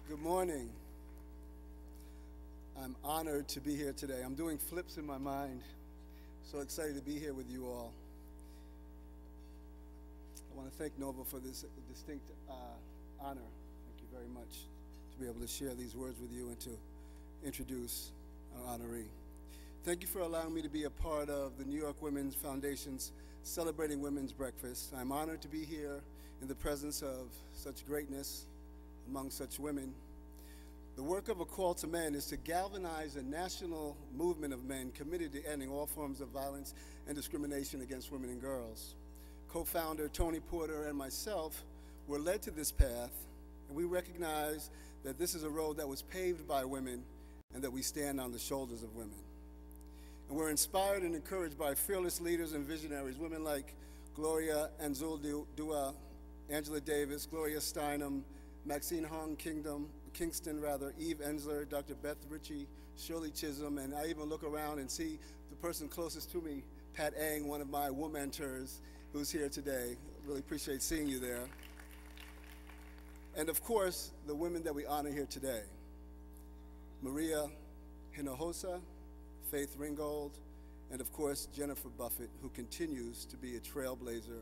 Good morning. I'm honored to be here today. I'm doing flips in my mind. So excited to be here with you all. I want to thank Nova for this distinct honor. Thank you very much to be able to share these words with you and to introduce our honoree. Thank you for allowing me to be a part of the New York Women's Foundation's Celebrating Women's Breakfast. I'm honored to be here in the presence of such greatness among such women. The work of A Call to Men is to galvanize a national movement of men committed to ending all forms of violence and discrimination against women and girls. Co-founder Tony Porter and myself were led to this path, and we recognize that this is a road that was paved by women and that we stand on the shoulders of women. And we're inspired and encouraged by fearless leaders and visionaries, women like Gloria Anzaldúa, Angela Davis, Gloria Steinem, Maxine Hong Kingston, Eve Ensler, Dr. Beth Ritchie, Shirley Chisholm, and I even look around and see the person closest to me, Pat Eng, one of my womentors, who's here today. Really appreciate seeing you there. And of course, the women that we honor here today. Maria Hinojosa, Faith Ringgold, and of course, Jennifer Buffett, who continues to be a trailblazer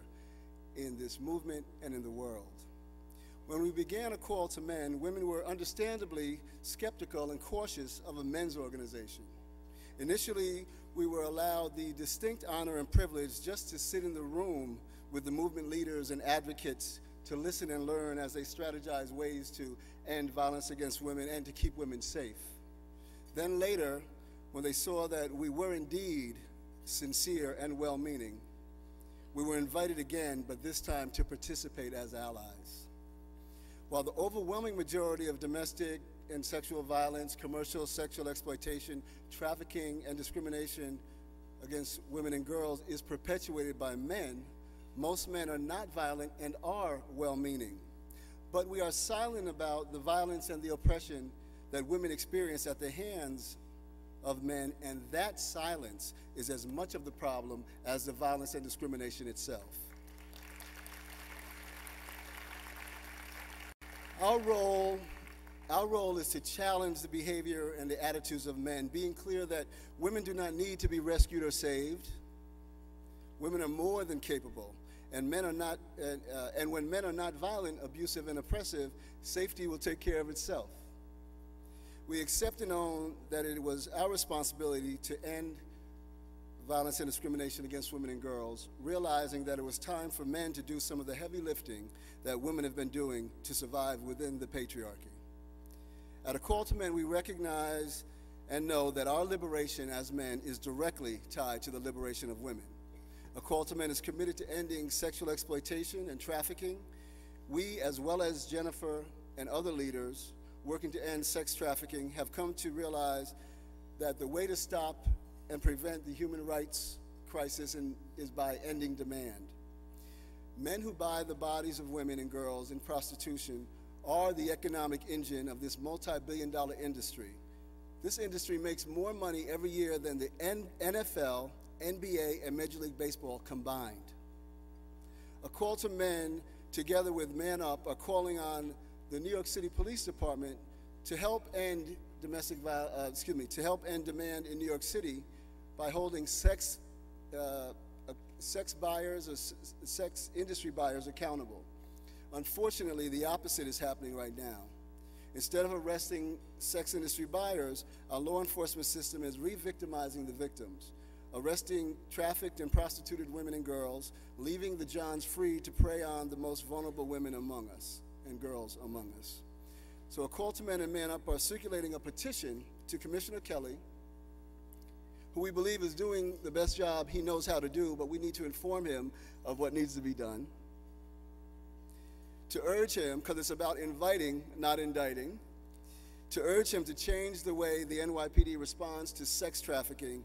in this movement and in the world. When we began A Call to Men, women were understandably skeptical and cautious of a men's organization. Initially, we were allowed the distinct honor and privilege just to sit in the room with the movement leaders and advocates to listen and learn as they strategize ways to end violence against women and to keep women safe. Then later, when they saw that we were indeed sincere and well-meaning, we were invited again, but this time to participate as allies. While the overwhelming majority of domestic and sexual violence, commercial sexual exploitation, trafficking, and discrimination against women and girls is perpetuated by men, most men are not violent and are well-meaning. But we are silent about the violence and the oppression that women experience at the hands of men, and that silence is as much of the problem as the violence and discrimination itself. Our role is to challenge the behavior and the attitudes of men, being clear that women do not need to be rescued or saved. Women are more than capable, and men are not. And when men are not violent, abusive, and oppressive, safety will take care of itself. We accept and own that it was our responsibility to end violence and discrimination against women and girls, realizing that it was time for men to do some of the heavy lifting that women have been doing to survive within the patriarchy. At A Call to Men, we recognize and know that our liberation as men is directly tied to the liberation of women. A Call to Men is committed to ending sexual exploitation and trafficking. We, as well as Jennifer and other leaders working to end sex trafficking, have come to realize that the way to stop and prevent the human rights crisis is by ending demand. Men who buy the bodies of women and girls in prostitution are the economic engine of this multi-billion-dollar industry. This industry makes more money every year than the NFL, NBA, and Major League Baseball combined. A Call to Men, together with Man Up, are calling on the New York City Police Department to help end to help end demand in New York City by holding sex buyers or sex industry buyers accountable. Unfortunately, the opposite is happening right now. Instead of arresting sex industry buyers, our law enforcement system is re-victimizing the victims, arresting trafficked and prostituted women and girls, leaving the Johns free to prey on the most vulnerable women among us and girls among us. So A Call to Men and Man Up are circulating a petition to Commissioner Kelly, who we believe is doing the best job he knows how to do, but we need to inform him of what needs to be done, to urge him, because it's about inviting, not indicting, to urge him to change the way the NYPD responds to sex trafficking.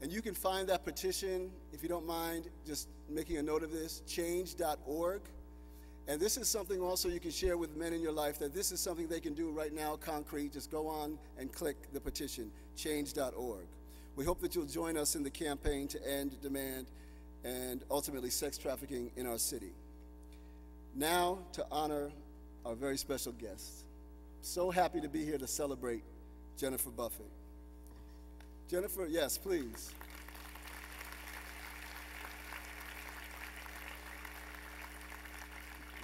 And you can find that petition, if you don't mind just making a note of this, change.org. And this is something also you can share with men in your life, that this is something they can do right now, concrete. Just go on and click the petition, change.org. We hope that you'll join us in the campaign to end demand and ultimately sex trafficking in our city. Now to honor our very special guest. so happy to be here to celebrate Jennifer Buffett. Jennifer, yes, please.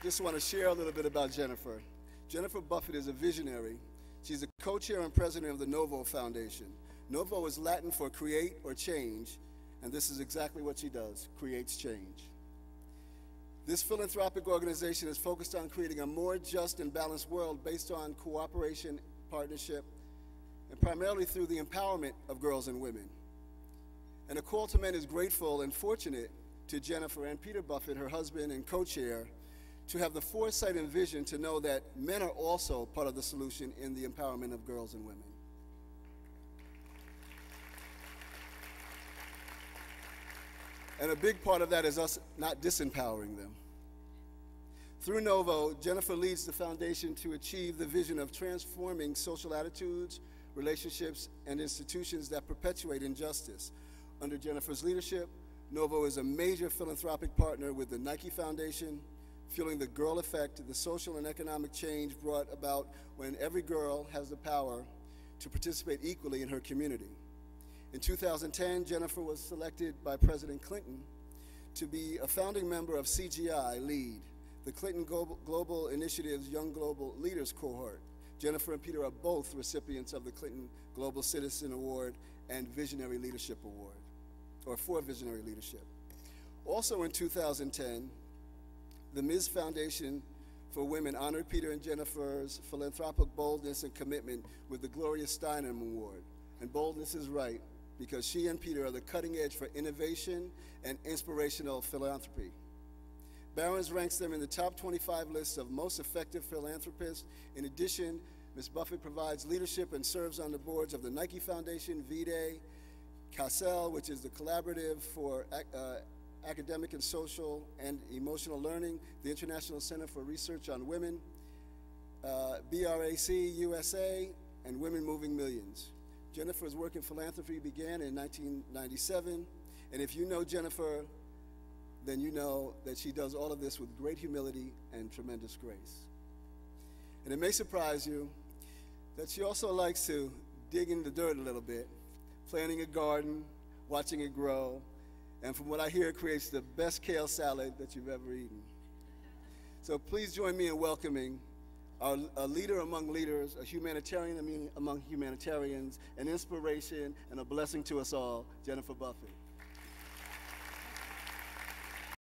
Just want to share a little bit about Jennifer. Jennifer Buffett is a visionary. She's the co-chair and president of the Novo Foundation. Novo is Latin for create or change, and this is exactly what she does, creates change. This philanthropic organization is focused on creating a more just and balanced world based on cooperation, partnership, and primarily through the empowerment of girls and women. And A Call to Men is grateful and fortunate to Jennifer and Peter Buffett, her husband and co-chair, to have the foresight and vision to know that men are also part of the solution in the empowerment of girls and women. And a big part of that is us not disempowering them. Through Novo, Jennifer leads the foundation to achieve the vision of transforming social attitudes, relationships, and institutions that perpetuate injustice. Under Jennifer's leadership, Novo is a major philanthropic partner with the Nike Foundation, fueling the girl effect, the social and economic change brought about when every girl has the power to participate equally in her community. In 2010, Jennifer was selected by President Clinton to be a founding member of CGI LEAD, the Clinton Global Initiative's Young Global Leaders cohort. Jennifer and Peter are both recipients of the Clinton Global Citizen Award and Visionary Leadership Award, or for Visionary Leadership. Also in 2010, the Ms. Foundation for Women honored Peter and Jennifer's philanthropic boldness and commitment with the Gloria Steinem Award. And boldness is right, because she and Peter are the cutting edge for innovation and inspirational philanthropy. Barron's ranks them in the top 25 lists of most effective philanthropists. In addition, Ms. Buffett provides leadership and serves on the boards of the Nike Foundation, VDA, CASEL, which is the Collaborative for Academic and Social and Emotional Learning, the International Center for Research on Women, BRAC USA, and Women Moving Millions. Jennifer's work in philanthropy began in 1997, and if you know Jennifer, then you know that she does all of this with great humility and tremendous grace. And it may surprise you that she also likes to dig in the dirt a little bit, planting a garden, watching it grow, and from what I hear, it creates the best kale salad that you've ever eaten. So please join me in welcoming a leader among leaders, a humanitarian among humanitarians, an inspiration and a blessing to us all, Jennifer Buffett.